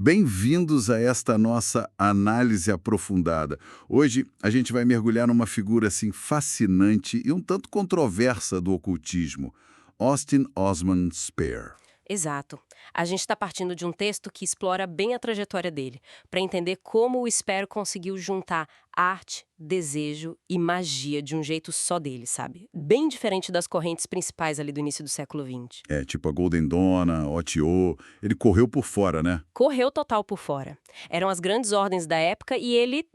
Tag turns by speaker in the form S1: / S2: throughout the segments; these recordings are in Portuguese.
S1: Bem-vindos a esta nossa análise aprofundada. Hoje a gente vai mergulhar numa figura assim fascinante e um tanto controversa do ocultismo, Austin Osman Spare.
S2: Exato. A gente está partindo de um texto que explora bem a trajetória dele, para entender como o Spero conseguiu juntar arte, desejo e magia de um jeito só dele, sabe? Bem diferente das correntes principais ali do início do século XX.
S1: É, tipo a Golden Dona, Otio, ele correu por fora, né?
S2: Correu total por fora. Eram as grandes ordens da época e ele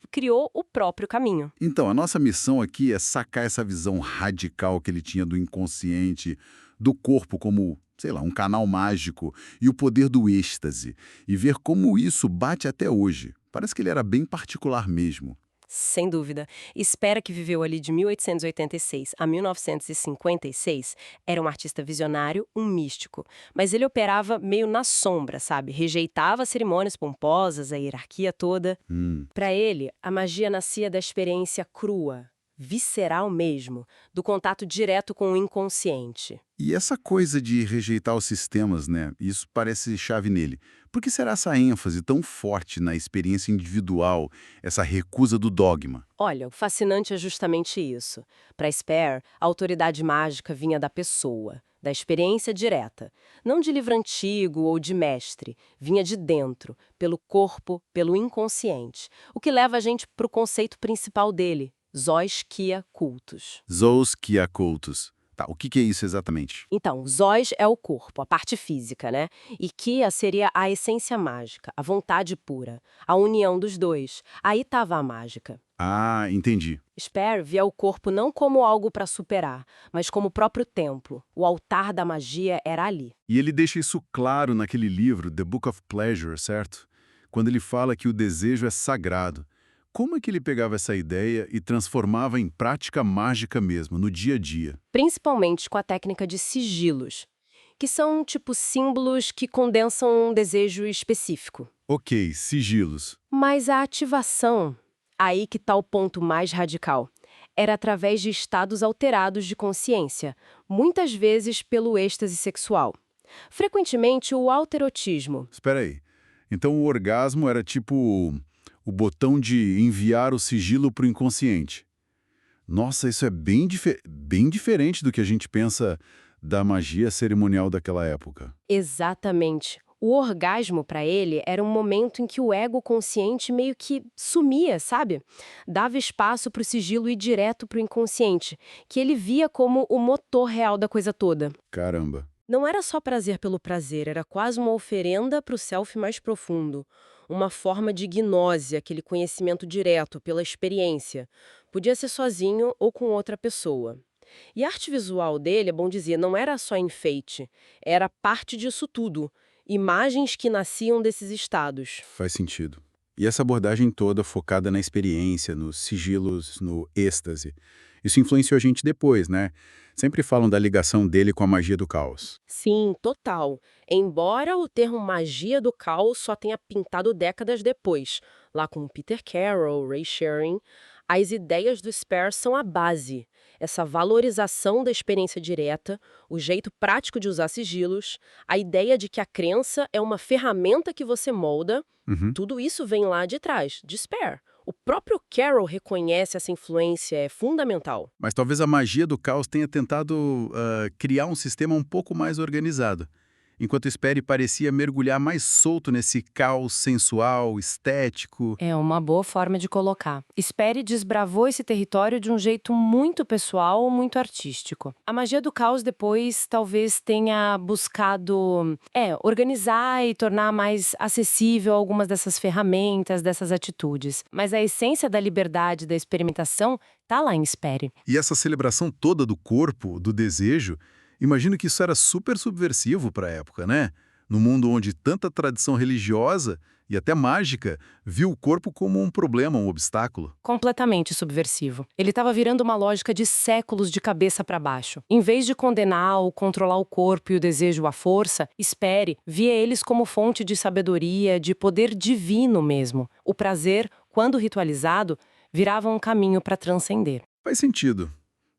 S2: criou o próprio caminho.
S1: Então, a nossa missão aqui é sacar essa visão radical que ele tinha do inconsciente, do corpo como, sei lá, um canal mágico e o poder do êxtase, e ver como isso bate até hoje. Parece que ele era bem particular mesmo.
S2: Sem dúvida. Espera que viveu ali de 1886 a 1956, era um artista visionário, um místico. Mas ele operava meio na sombra, sabe? Rejeitava cerimônias pomposas, a hierarquia toda.
S1: Hum.
S2: Para ele, a magia nascia da experiência crua, visceral mesmo, do contato direto com o inconsciente.
S1: E essa coisa de rejeitar os sistemas, né? Isso parece chave nele. Por que será essa ênfase tão forte na experiência individual, essa recusa do dogma?
S2: Olha, o fascinante é justamente isso. Para Spare, a autoridade mágica vinha da pessoa, da experiência direta. Não de livro antigo ou de mestre, vinha de dentro, pelo corpo, pelo inconsciente. O que leva a gente para o conceito principal dele, Zós Quia Cultus.
S1: Zos Cultus. Tá, o que é isso exatamente?
S2: Então, Zós é o corpo, a parte física, né? E Kia seria a essência mágica, a vontade pura, a união dos dois. Aí estava a mágica.
S1: Ah, entendi.
S2: Spare via o corpo não como algo para superar, mas como o próprio templo. O altar da magia era ali.
S1: E ele deixa isso claro naquele livro, The Book of Pleasure, certo? Quando ele fala que o desejo é sagrado. Como é que ele pegava essa ideia e transformava em prática mágica mesmo, no dia a dia?
S2: Principalmente com a técnica de sigilos, que são tipo símbolos que condensam um desejo específico.
S1: Ok, sigilos.
S2: Mas a ativação, aí que está o ponto mais radical, era através de estados alterados de consciência, muitas vezes pelo êxtase sexual. Frequentemente o alterotismo.
S1: Espera aí. Então o orgasmo era tipo o botão de enviar o sigilo para o inconsciente. Nossa, isso é bem diferente do que a gente pensa da magia cerimonial daquela época.
S2: Exatamente. O orgasmo, para ele, era um momento em que o ego consciente meio que sumia, sabe? Dava espaço para o sigilo ir direto para o inconsciente, que ele via como o motor real da coisa toda.
S1: Caramba.
S2: Não era só prazer pelo prazer, era quase uma oferenda para o self mais profundo. Uma forma de gnose, aquele conhecimento direto, pela experiência. Podia ser sozinho ou com outra pessoa. E a arte visual dele, é bom dizer, não era só enfeite, era parte disso tudo. Imagens que nasciam desses estados.
S1: Faz sentido. E essa abordagem toda focada na experiência, nos sigilos, no êxtase. Isso influenciou a gente depois, né? Sempre falam da ligação dele com a magia do caos.
S2: Sim, total. Embora o termo magia do caos só tenha pintado décadas depois, lá com Peter Carroll, Ray Shearing, as ideias do Spare são a base. Essa valorização da experiência direta, o jeito prático de usar sigilos, a ideia de que a crença é uma ferramenta que você molda,
S1: Uhum.
S2: tudo isso vem lá de trás, de Spare. O próprio Carroll reconhece essa influência, é fundamental.
S1: Mas talvez a magia do caos tenha tentado criar um sistema um pouco mais organizado, enquanto Sperry parecia mergulhar mais solto nesse caos sensual, estético.
S2: É uma boa forma de colocar. Sperry desbravou esse território de um jeito muito pessoal, muito artístico. A magia do caos depois talvez tenha buscado, organizar e tornar mais acessível algumas dessas ferramentas, dessas atitudes. Mas a essência da liberdade, da experimentação, tá lá em Sperry.
S1: E essa celebração toda do corpo, do desejo, imagino que isso era super subversivo para a época, né? No mundo onde tanta tradição religiosa e até mágica viu o corpo como um problema, um obstáculo.
S2: Completamente subversivo. Ele estava virando uma lógica de séculos de cabeça para baixo. Em vez de condenar ou controlar o corpo e o desejo à força, Spere via eles como fonte de sabedoria, de poder divino mesmo. O prazer, quando ritualizado, virava um caminho para transcender.
S1: Faz sentido.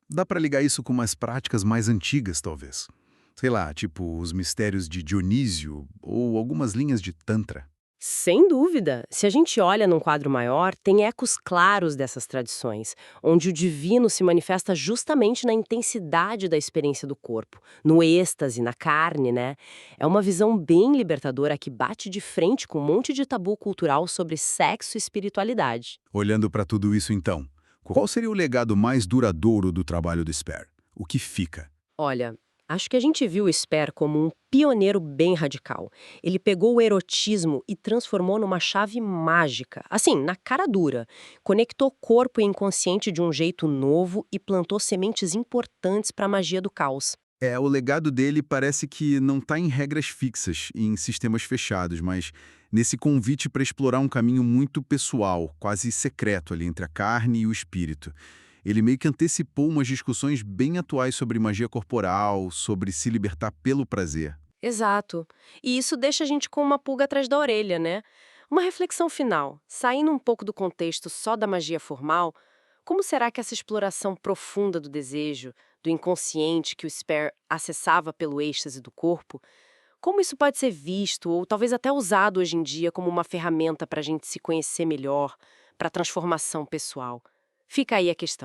S1: Dá para ligar isso com umas práticas mais antigas, talvez. Sei lá, tipo os mistérios de Dionísio ou algumas linhas de Tantra.
S2: Sem dúvida! Se a gente olha num quadro maior, tem ecos claros dessas tradições, onde o divino se manifesta justamente na intensidade da experiência do corpo, no êxtase, na carne, né? É uma visão bem libertadora que bate de frente com um monte de tabu cultural sobre sexo e espiritualidade.
S3: Olhando para tudo isso então, qual seria o legado mais duradouro do trabalho do Sper? O que fica?
S2: Olha, acho que a gente viu o Sper como um pioneiro bem radical. Ele pegou o erotismo e transformou numa chave mágica, assim, na cara dura. Conectou corpo e inconsciente de um jeito novo e plantou sementes importantes para a magia do caos.
S3: O legado dele parece que não está em regras fixas e em sistemas fechados, mas nesse convite para explorar um caminho muito pessoal, quase secreto ali entre a carne e o espírito. Ele meio que antecipou umas discussões bem atuais sobre magia corporal, sobre se libertar pelo prazer.
S2: Exato. E isso deixa a gente com uma pulga atrás da orelha, né? Uma reflexão final, saindo um pouco do contexto só da magia formal, como será que essa exploração profunda do desejo, do inconsciente que o Spare acessava pelo êxtase do corpo, como isso pode ser visto ou talvez até usado hoje em dia como uma ferramenta para a gente se conhecer melhor, para transformação pessoal? Fica aí a questão.